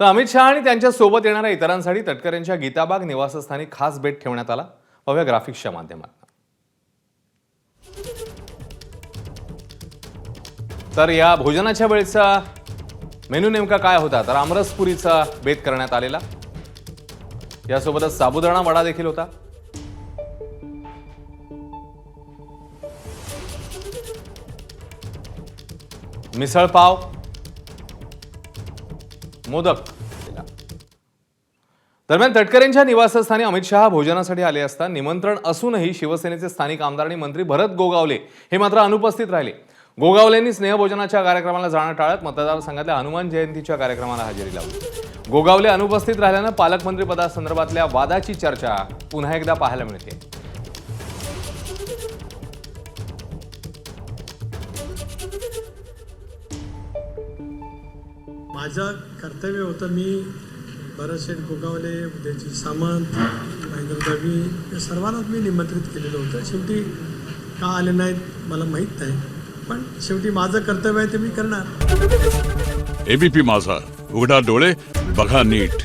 तर अमित शहा आणि त्यांच्या सोबत येणाऱ्या इतरांसाठी तटकरेंच्या गीताबाग निवासस्थानी खास बेट ठेवण्यात आला. पाहूया ग्राफिक्सच्या माध्यमातून. तर या भोजनाच्या वेळेचा मेनू नेमका काय होता, तर आमरसपुरीचा बेत करण्यात आलेला. यासोबतच साबुदाणा वडा देखील होता. मिसळ पाव, मोदक. दरम्यान तटकरेंच्या निवासस्थानी अमित शहा भोजनासाठी आले असता निमंत्रण असूनही शिवसेनेचे स्थानिक आमदार आणि मंत्री भरत गोगावले हे मात्र अनुपस्थित राहिले. गोगावलेंनी स्नेहभोजनाच्या कार्यक्रमाला जाणं टाळत मतदारसंघातल्या हनुमान जयंतीच्या कार्यक्रमाला हजेरी लावली. गोगावले अनुपस्थित राहिल्यानं पालकमंत्री पदासंदर्भातल्या वादाची चर्चा पुन्हा एकदा पाहायला मिळते. माझं कर्तव्य होतं. मी भरतशेठ गोगावले, उदयजी सामंत, महेंद्र दळवी या सर्वांनाच मी निमंत्रित केलेलं होतं. शेवटी का आले नाहीत मला माहीत नाही, पण शेवटी माझं कर्तव्य आहे ते मी करणार. एबीपी माझा, उघडा डोळे बघा नीट.